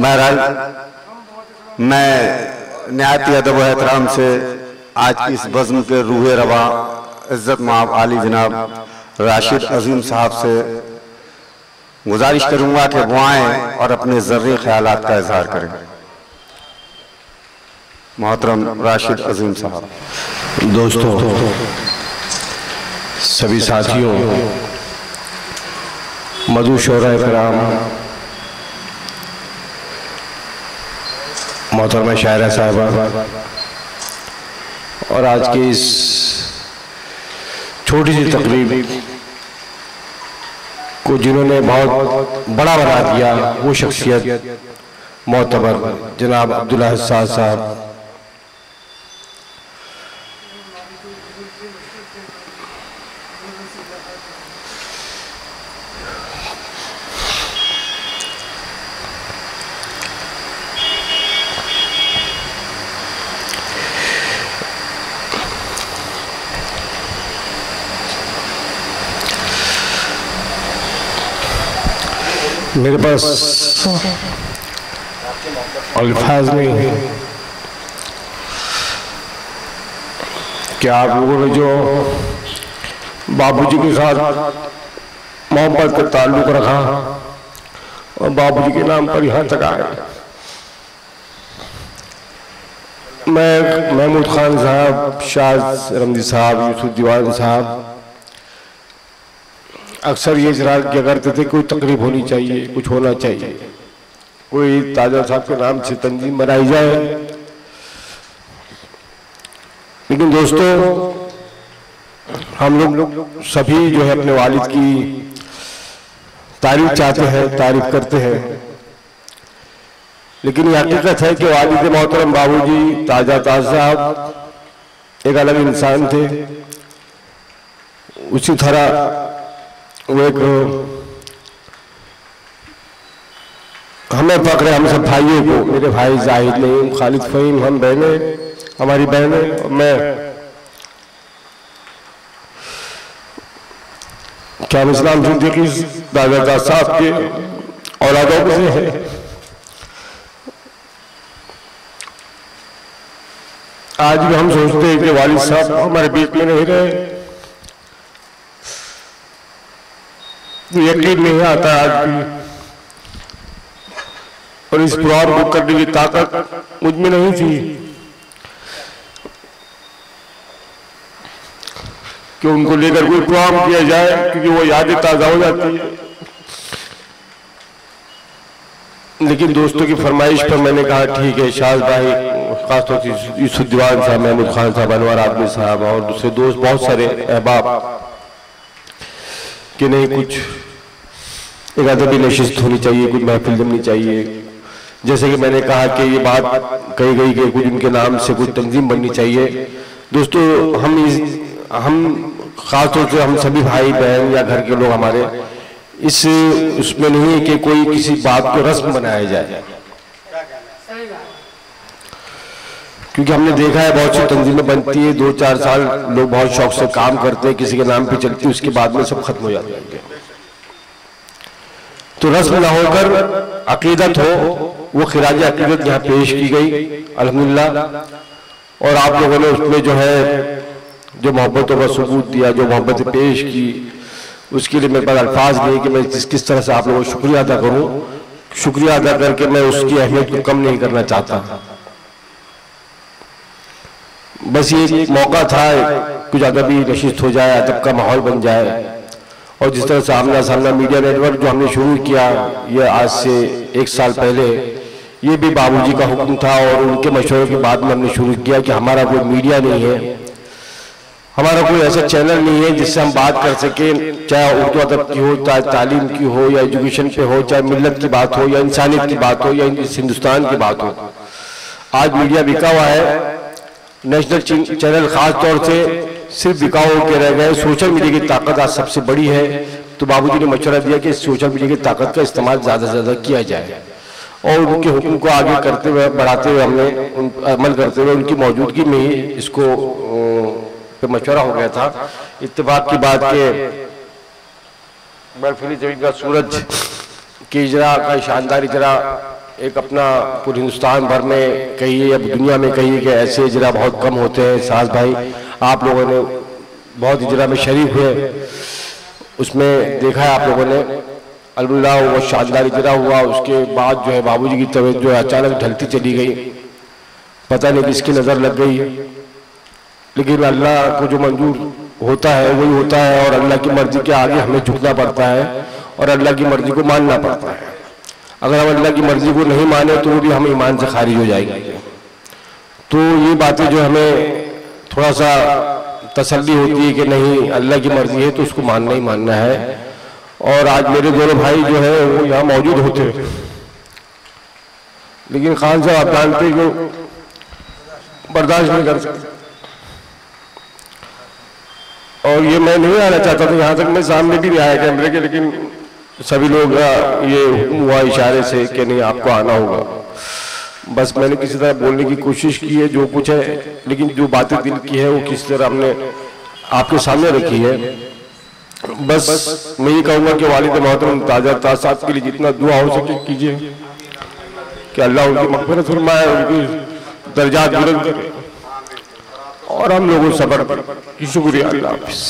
बहरहाल मैं निहायत अदब व एहतराम से आज की इस बज़्म के रूहे रवा इज़्ज़त माब आली जनाब राशिद अज़ीम साहब से गुजारिश करूंगा कि वो आएँ और अपने ज़र्री ख्यालात का इजहार करें। मोहतरम राशिद अज़ीम साहब। दोस्तों, सभी साथियों, मधु शोरा कराम, मोहतरमा शायरा साहिबा और आज की इस छोटी सी तकरीब को जिन्होंने बहुत बड़ा बना दिया, वो शख्सियत मोहतबर जनाब अब्दुल्ला हस्सास साहब। मेरे पास अल्फाज नहीं है कि आप लोगों ने जो बाबूजी के साथ मोहब्बत का ताल्लुक रखा और बाबूजी के नाम पर यहाँ तक आए। मैं महमूद खान साहब, शाज रमजी साहब, यूसुफ दीवान साहब अक्सर ये इजरार किया करते थे कोई तकरीब होनी चाहिए, कुछ होना चाहिए, कोई ताजा साहब के नाम से तंजीम बनाई जाए। लेकिन दोस्तों, हम लोग सभी जो है अपने वालिद की तारीफ चाहते हैं, तारीफ करते हैं, लेकिन ये हकीकत है कि वालिद मोहतरम बाबूजी ताजा ताज साहब एक अलग इंसान थे। उसी तरह वो एक हमें पकड़े, हम सब भाइयों को, मेरे भाई जाहिद नहीं, खालिद फ़हीम, हम बहनें, हमारी बहनें और मैं, क्या इस्लाम जिंदगी दादा साहब के औलादों में से है। आज भी हम सोचते हैं कि वालिद साहब हमारे बीच में नहीं रहे, यकीन नहीं आता आज भी, और इस प्रोग्राम को करने की ताकत मुझ में नहीं थी कि उनको लेकर कोई प्रोग्राम किया जाए, क्योंकि वो यादें ताज़ा हो जाती है। लेकिन दोस्तों की फरमाइश पर मैंने कहा ठीक है, शाज भाई, खासतौर से यूसुफ दीवान साहब, महमूद खान साहब, अनवर आदमी साहब और दूसरे दोस्त बहुत सारे अहबाब कि नहीं, कुछ एक अदबी नशिस्त होनी चाहिए, कुछ महफिल जमनी चाहिए। जैसे कि मैंने कहा कि ये बात कही गई कि कुछ उनके नाम से कुछ तंजीम बननी चाहिए। दोस्तों, हम खासतौर से हम सभी भाई बहन या घर के लोग हमारे इस उसमें नहीं है कि कोई किसी बात को रस्म बनाया जाए, क्योंकि हमने देखा है बहुत सी तंजीमें बनती है, 2-4 साल लोग बहुत शौक से काम करते हैं, किसी के नाम पे चलती है, उसके बाद में सब खत्म हो जाता है। तो रस्म ना होकर अकीदत हो, वो खिराज अकीदत यहाँ पेश की गई अल्हम्दुलिल्लाह। और आप लोगों ने उसमें जो है जो मोहब्बतों का सबूत दिया, जो मोहब्बत पेश की, उसके लिए मेरे पास अल्फाज नहीं कि मैं किस तरह से आप लोगों को शुक्रिया अदा करूँ। शुक्रिया अदा करके मैं उसकी अहमियत को कम नहीं करना चाहता। बस ये एक मौका था, कुछ अदबी नशिस्त हो जाए, अदब का माहौल बन जाए। और जिस तरह से आमना सामना मीडिया नेटवर्क जो हमने शुरू किया, ये आज से 1 साल पहले, ये भी बाबूजी का हुक्म था और उनके मशवरे के बाद में हमने शुरू किया कि हमारा कोई मीडिया नहीं है, हमारा कोई ऐसा चैनल नहीं है जिससे हम बात कर सकें, चाहे उर्दू अदब की हो, चाहे तालीम की हो, या एजुकेशन पे हो, चाहे मिल्लत की बात हो, या इंसानियत की बात हो, या हिंदुस्तान की बात हो। आज मीडिया बिका हुआ है, नेशनल चैनल खास तौर से सिर्फ बिकाऊ के रह गए। सोशल मीडिया की ताकत आज सबसे बड़ी है, तो बाबूजी ने मशवरा दिया कि सोशल मीडिया की ताकत का इस्तेमाल ज़्यादा से ज़्यादा किया जाए। और उनके हुक्म को आगे करते हुए, बढ़ाते हुए, हमने अमल करते हुए उनकी मौजूदगी में ही इसको पे मशवरा हो गया था। इत्तेफाक की बात के बर्फीली जमीन का सूरज की इजरा का शानदार इजरा एक अपना पूरे हिंदुस्तान भर में कहिए या दुनिया में कहिए कि ऐसे इजरा बहुत कम होते हैं। साज भाई आप लोगों ने बहुत इजरा में शरीक हुए, उसमें देखा है आप लोगों ने अल्हम्दुलिल्लाह वो शानदार इजरा हुआ। उसके बाद जो है बाबूजी की तबीयत जो है अचानक ढलती चली गई, पता नहीं किसकी नज़र लग गई, लेकिन अल्लाह को जो मंजूर होता है वही होता है और अल्लाह की मर्जी के आगे हमें झुकना पड़ता है और अल्लाह की मर्जी को मानना पड़ता है। अगर हम अल्लाह की मर्जी को नहीं माने तो भी हम ईमान से खारिज हो जाएंगे। तो ये बातें जो हमें थोड़ा सा तसल्ली होती है कि नहीं अल्लाह की मर्जी है तो उसको मानना ही मानना है। और आज मेरे दोनों भाई जो है वो यहाँ मौजूद होते हैं, लेकिन खान साहब आप जानते जो बर्दाश्त नहीं कर सकते। और ये मैं नहीं आना चाहता था यहाँ तक, मैं सामने भी नहीं आया कैमरे के, लेकिन सभी लोग ये हुक्म हुआ इशारे से कि नहीं आपको आना होगा। बस मैंने किसी तरह बोलने की कोशिश की है जो कुछ है, लेकिन जो बातें दिल की है वो किस तरह हमने आपके सामने रखी है। बस मैं ये कहूँगा कि वालिद मोहतरम ताजा तासाब के लिए जितना दुआ हो सके कीजिए कि अल्लाह उनकी मग़फ़िरत फरमाए, उनकी दर्जात बुलंद करे और हम लोगों सब्र पर। शुक्रिया। अल्लाह हाफ़िज़।